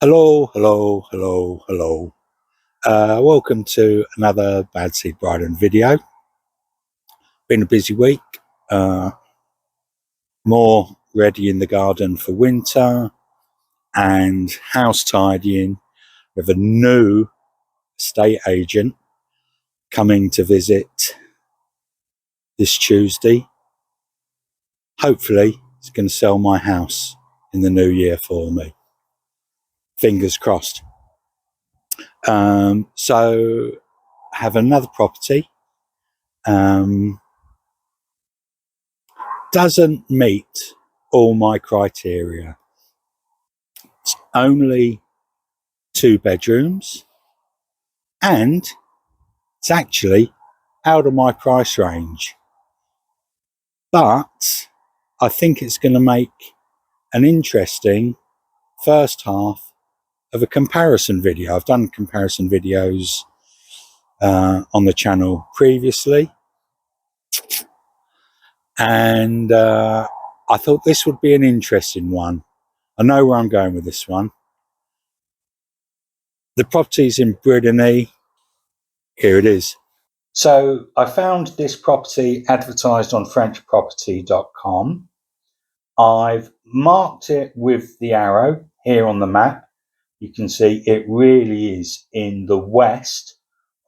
Hello, hello, hello, hello. Welcome to another Bad Seed Bryden video. Been a busy week. More ready in the garden for winter and house tidying with a new estate agent coming to visit this Tuesday. Hopefully, he's going to sell my house in the new year for me. Fingers crossed. So, I have another property. Doesn't meet all my criteria. It's only 2 bedrooms and it's actually out of my price range. But I think it's going to make an interesting first half of a comparison video. I've done comparison videos on the channel previously, and I thought this would be an interesting one. I know where I'm going with this one. The property's in Brittany. Here it is. So I found this property advertised on frenchproperty.com. I've marked it with the arrow here on the map. You can see it really is in the west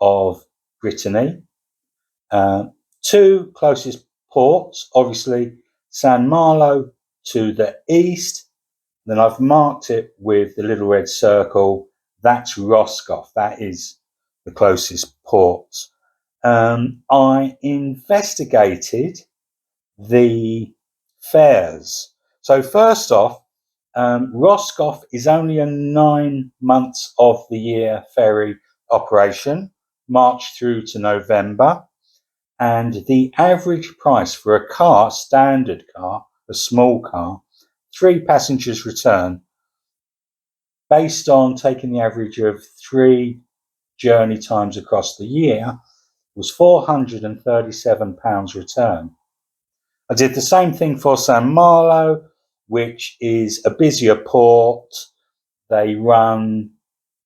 of Brittany. 2 closest ports, obviously San Malo to the east. Then I've marked it with the little red circle. That's Roscoff. That is the closest port. I investigated the fares. So first off, Roscoff is only a 9 months of the year ferry operation, March through to November. And the average price for a car, standard car, a small car, 3 passengers return, based on taking the average of 3 journey times across the year, was £437 return. I did the same thing for San Malo, which is a busier port. They run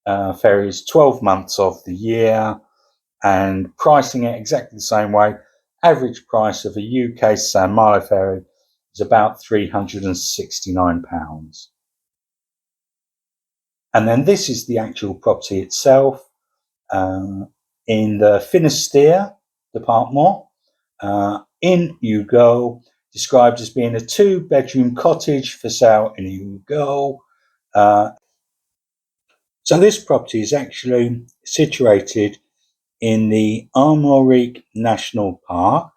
ferries 12 months of the year and pricing it exactly the same way. Average price of a UK San Malo ferry is about £369. And then this is the actual property itself. In the Finisterre department, in Hugo, described as being a 2-bedroom cottage for sale in Hugo. So this property is actually situated in the Armorique National Park.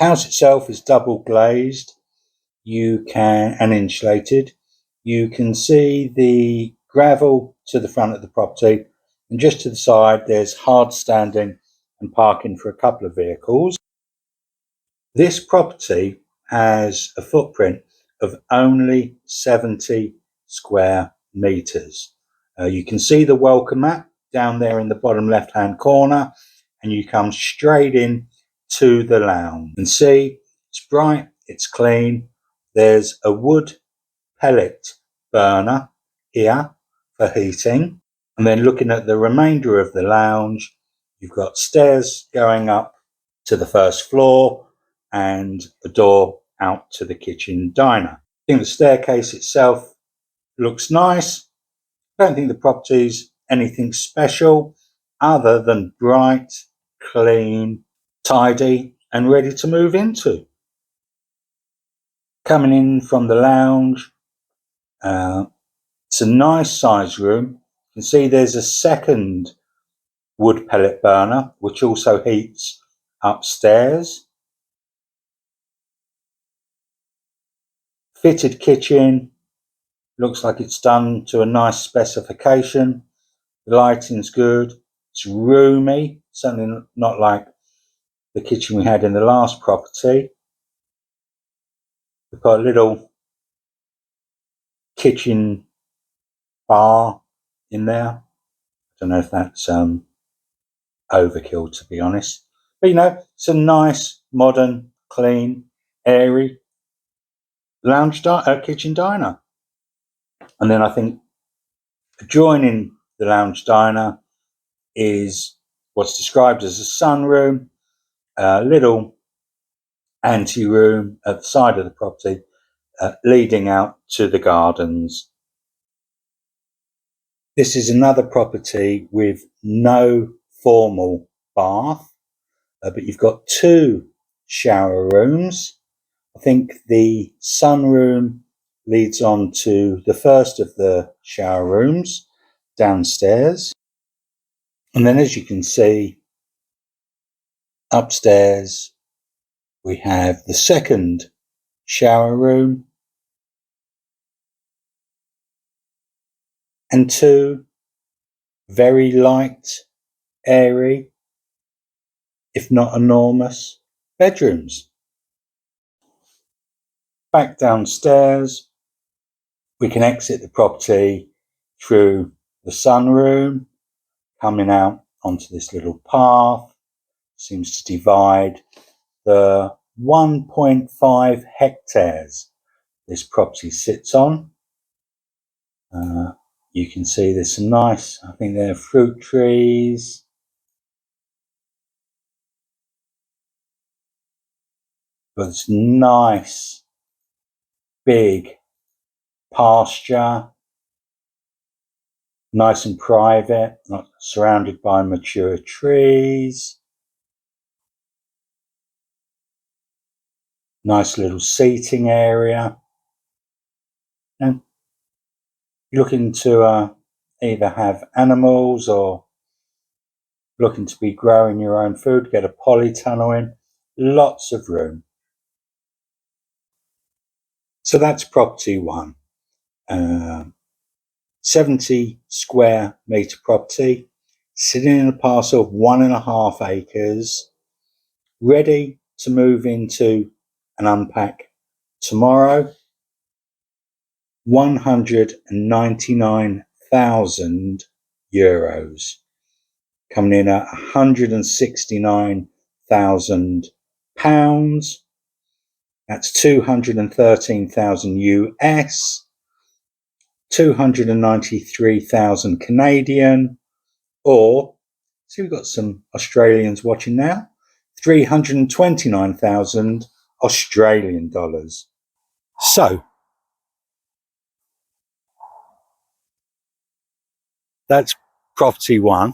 The house itself is double glazed and insulated. You can see the gravel to the front of the property, and just to the side there's hard standing and parking for a couple of vehicles. This property has a footprint of only 70 square meters. You can see the welcome mat down there in the bottom left hand corner, and you come straight in to the lounge. You can see it's bright, it's clean. There's a wood pellet burner here for heating. And then looking at the remainder of the lounge, you've got stairs going up to the first floor and a door out to the kitchen diner. I think the staircase itself looks nice. I don't think the property's anything special other than bright, clean, tidy and ready to move into. Coming in from the lounge, it's a nice size room. You can see there's a second wood pellet burner which also heats upstairs. Fitted kitchen, looks like it's done to a nice specification. The lighting's good, it's roomy, certainly not like the kitchen we had in the last property. We've got a little kitchen bar in there. I don't know if that's overkill, to be honest, but it's a nice, modern, clean, airy kitchen diner. And then I think Adjoining the lounge diner is what's described as a sunroom, a little ante-room at the side of the property, leading out to the gardens. This is another property with no formal bath, but you've got two shower rooms. I think the sunroom leads on to the first of the shower rooms downstairs. And then, as you can see, upstairs we have the second shower room and two very light, airy, if not enormous, bedrooms. Back downstairs, we can exit the property through the sunroom, coming out onto this little path. Seems to divide the 1.5 hectares this property sits on. You can see there's some nice, I think they're fruit trees. But it's nice, big pasture, nice and private, not surrounded by mature trees. Nice little seating area. And you're looking to either have animals or looking to be growing your own food, get a polytunnel in, lots of room. So that's property one. 70 square metre property, sitting in a parcel of 1.5 acres, ready to move into and unpack tomorrow. €199,000, coming in at £169,000. That's 213,000 US, 293,000 Canadian, or, see, we've got some Australians watching now, 329,000 Australian dollars. So that's property one.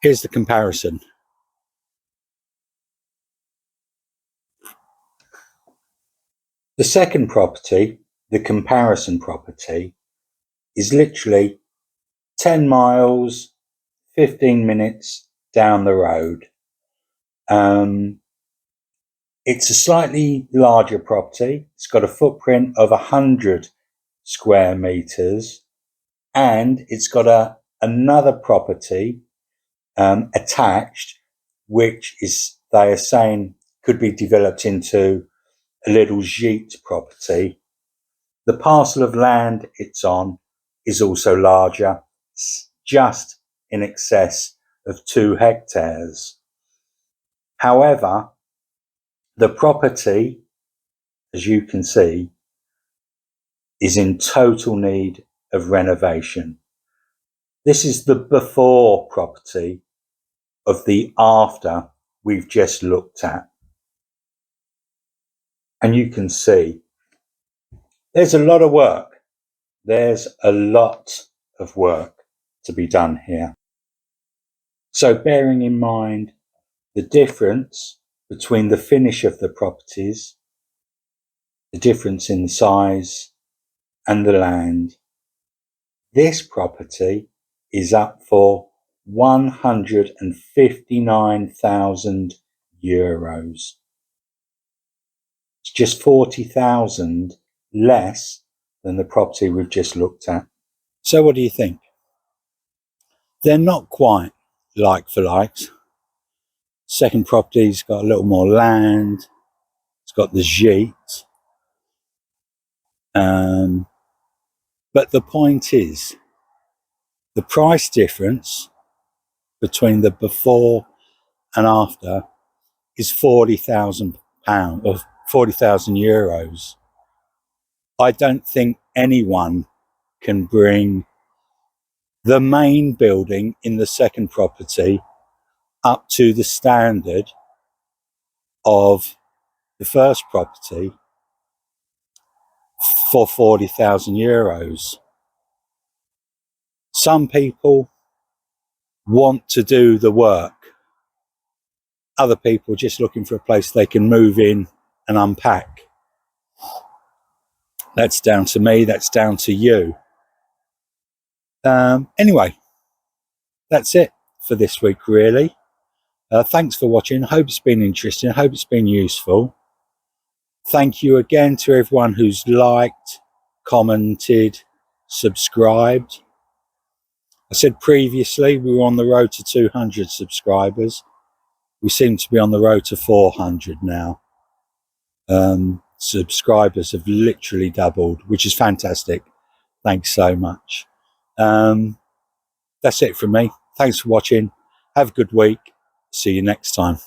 Here's the comparison. The second property, the comparison property, is literally 10 miles, 15 minutes down the road. It's a slightly larger property. It's got a footprint of 100 square meters, and it's got another property attached, which is, they are saying, could be developed into a little gîte property. The parcel of land it's on is also larger, just in excess of 2 hectares. However, the property, as you can see, is in total need of renovation. This is the before property of the after we've just looked at. And you can see there's a lot of work. There's a lot of work to be done here. So bearing in mind the difference between the finish of the properties, the difference in size and the land, this property is up for €159,000. It's just 40,000 less than the property we've just looked at. So what do you think? They're not quite like for likes. Second property's got a little more land. It's got the gîte. But the point is, the price difference between the before and after is £40,000 or €40,000. I don't think anyone can bring the main building in the second property up to the standard of the first property for €40,000. Some people want to do the work. Other people are just looking for a place they can move in and unpack. That's down to me, that's down to you. Anyway, that's it for this week, really. Thanks for watching. I hope it's been interesting. I hope it's been useful. Thank you again to everyone who's liked, commented, subscribed. I said previously we were on the road to 200 subscribers. We seem to be on the road to 400 now. Subscribers have literally doubled, which is fantastic. Thanks so much. That's it from me. Thanks for watching. Have a good week. See you next time.